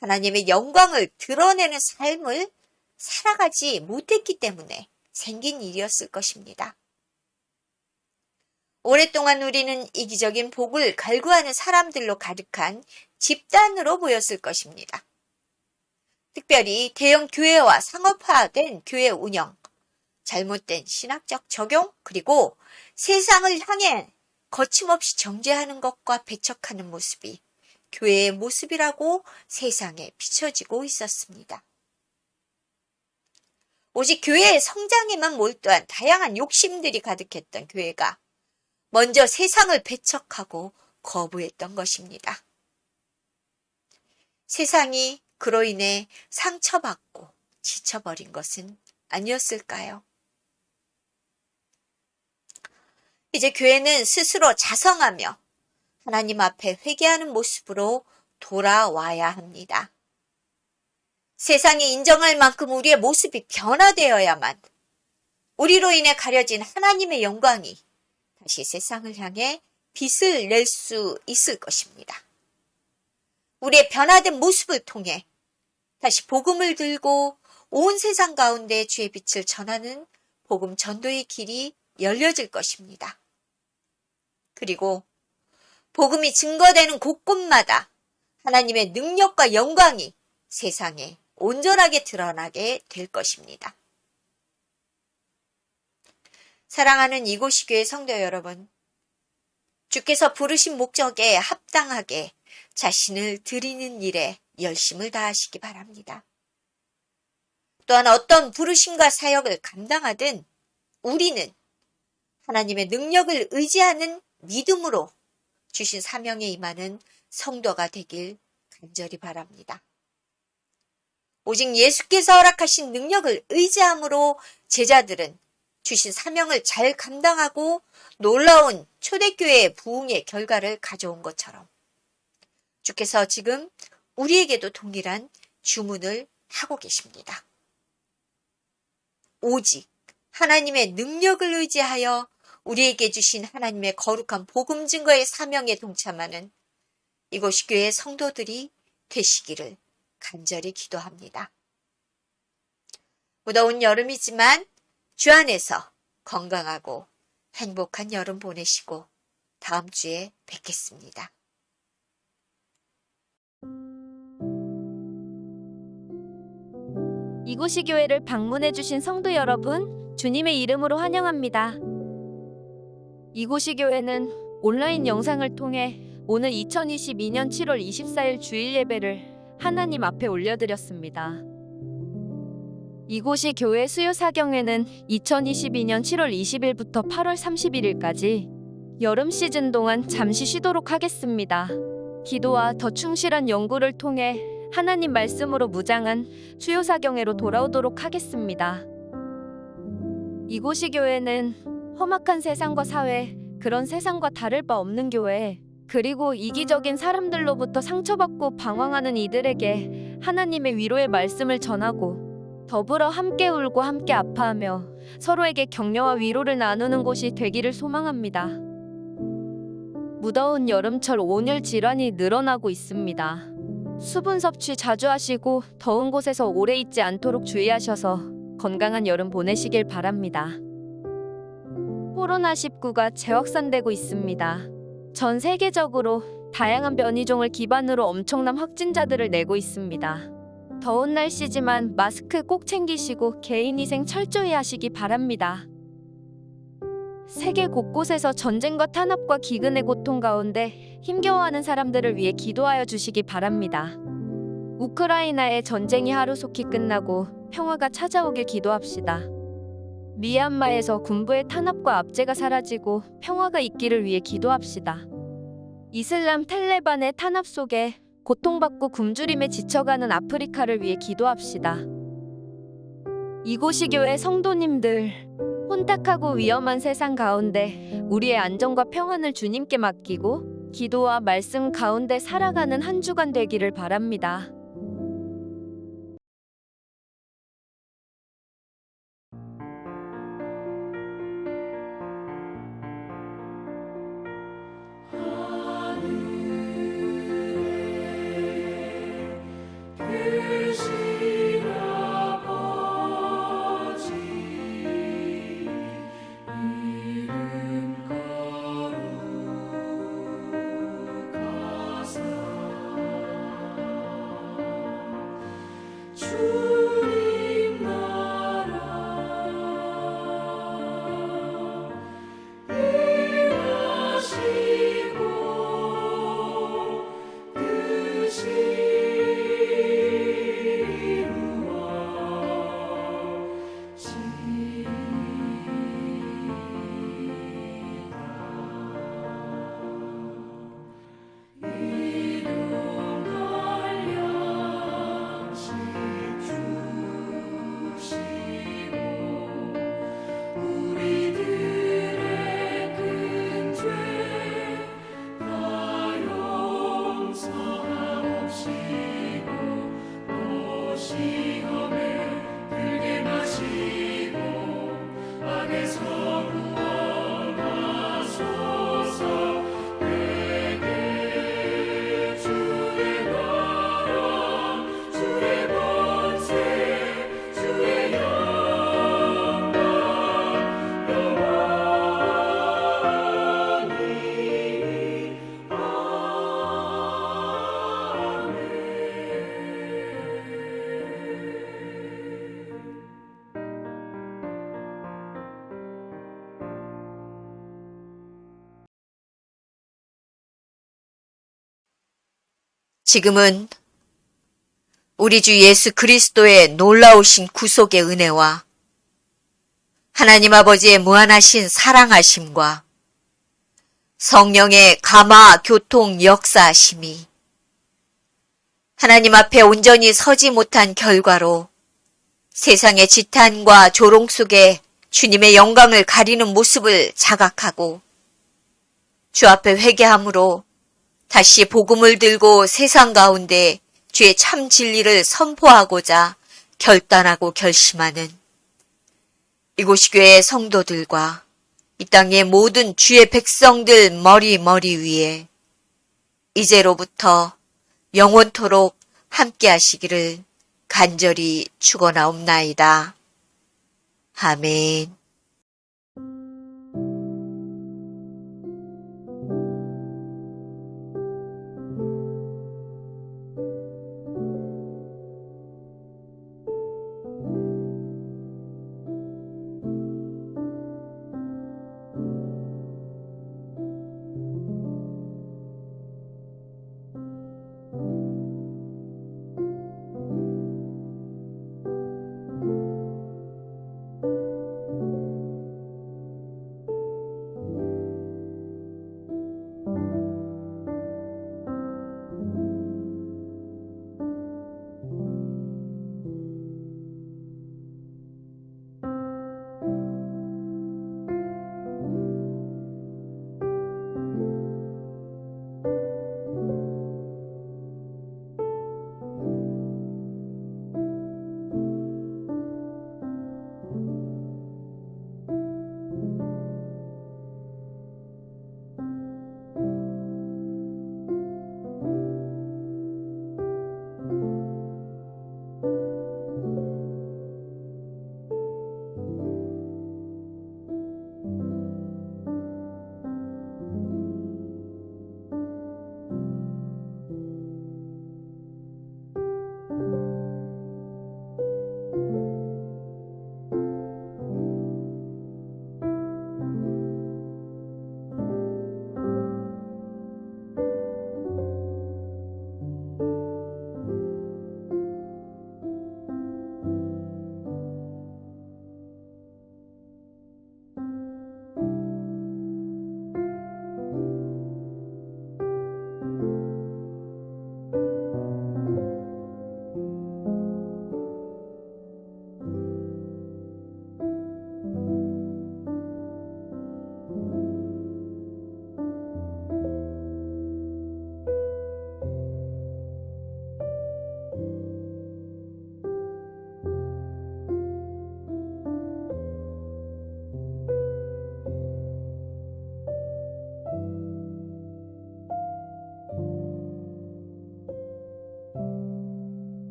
하나님의 영광을 드러내는 삶을 살아가지 못했기 때문에 생긴 일이었을 것입니다. 오랫동안 우리는 이기적인 복을 갈구하는 사람들로 가득한 집단으로 보였을 것입니다. 특별히 대형 교회와 상업화된 교회 운영, 잘못된 신학적 적용, 그리고 세상을 향해 거침없이 정죄하는 것과 배척하는 모습이 교회의 모습이라고 세상에 비춰지고 있었습니다. 오직 교회의 성장에만 몰두한 다양한 욕심들이 가득했던 교회가 먼저 세상을 배척하고 거부했던 것입니다. 세상이 그로 인해 상처받고 지쳐버린 것은 아니었을까요? 이제 교회는 스스로 자성하며 하나님 앞에 회개하는 모습으로 돌아와야 합니다. 세상이 인정할 만큼 우리의 모습이 변화되어야만 우리로 인해 가려진 하나님의 영광이 다시 세상을 향해 빛을 낼 수 있을 것입니다. 우리의 변화된 모습을 통해 다시 복음을 들고 온 세상 가운데 주의 빛을 전하는 복음 전도의 길이 열려질 것입니다. 그리고 복음이 증거되는 곳곳마다 하나님의 능력과 영광이 세상에 온전하게 드러나게 될 것입니다. 사랑하는 이곳이 교회 성도 여러분, 주께서 부르신 목적에 합당하게 자신을 드리는 일에 열심을 다하시기 바랍니다. 또한 어떤 부르심과 사역을 감당하든 우리는 하나님의 능력을 의지하는 믿음으로 주신 사명에 임하는 성도가 되길 간절히 바랍니다. 오직 예수께서 허락하신 능력을 의지함으로 제자들은 주신 사명을 잘 감당하고 놀라운 초대교회의 부흥의 결과를 가져온 것처럼 주께서 지금 우리에게도 동일한 주문을 하고 계십니다. 오직 하나님의 능력을 의지하여 우리에게 주신 하나님의 거룩한 복음 증거의 사명에 동참하는 이곳 교회의 성도들이 되시기를 간절히 기도합니다. 무더운 여름이지만 주 안에서 건강하고 행복한 여름 보내시고 다음 주에 뵙겠습니다. 이곳이 교회를 방문해주신 성도 여러분, 주님의 이름으로 환영합니다. 이곳이 교회는 온라인 영상을 통해 오늘 2022년 7월 24일 주일 예배를 하나님 앞에 올려드렸습니다. 이곳이 교회 수요 사경회는 2022년 7월 20일부터 8월 31일까지 여름 시즌 동안 잠시 쉬도록 하겠습니다. 기도와 더 충실한 연구를 통해 하나님 말씀으로 무장한 수요 사경회로 돌아오도록 하겠습니다. 이곳이 교회는 험악한 세상과 사회, 그런 세상과 다를 바 없는 교회, 그리고 이기적인 사람들로부터 상처받고 방황하는 이들에게 하나님의 위로의 말씀을 전하고 더불어 함께 울고 함께 아파하며 서로에게 격려와 위로를 나누는 곳이 되기를 소망합니다. 무더운 여름철 온열 질환이 늘어나고 있습니다. 수분 섭취 자주 하시고 더운 곳에서 오래 있지 않도록 주의하셔서 건강한 여름 보내시길 바랍니다. 코로나19가 재확산되고 있습니다. 전 세계적으로 다양한 변이종을 기반으로 엄청난 확진자들을 내고 있습니다. 더운 날씨지만 마스크 꼭 챙기시고 개인위생 철저히 하시기 바랍니다. 세계 곳곳에서 전쟁과 탄압과 기근의 고통 가운데 힘겨워하는 사람들을 위해 기도하여 주시기 바랍니다. 우크라이나의 전쟁이 하루속히 끝나고 평화가 찾아오길 기도합시다. 미얀마에서 군부의 탄압과 압제가 사라지고 평화가 있기를 위해 기도합시다. 이슬람 텔레반의 탄압 속에 고통받고 굶주림에 지쳐가는 아프리카를 위해 기도합시다. 이곳이 교회 성도님들, 혼탁하고 위험한 세상 가운데 우리의 안전과 평안을 주님께 맡기고 기도와 말씀 가운데 살아가는 한 주간 되기를 바랍니다. 계신 아버지 이름 거룩하사 주님 나라 임하시고 뜻이 지금은 우리 주 예수 그리스도의 놀라우신 구속의 은혜와 하나님 아버지의 무한하신 사랑하심과 성령의 감화 교통 역사하심이 하나님 앞에 온전히 서지 못한 결과로 세상의 지탄과 조롱 속에 주님의 영광을 가리는 모습을 자각하고 주 앞에 회개함으로 다시 복음을 들고 세상 가운데 주의 참 진리를 선포하고자 결단하고 결심하는 이곳이 교회의 성도들과 이 땅의 모든 주의 백성들 머리 위에 이제로부터 영원토록 함께 하시기를 간절히 축원하옵나이다. 아멘.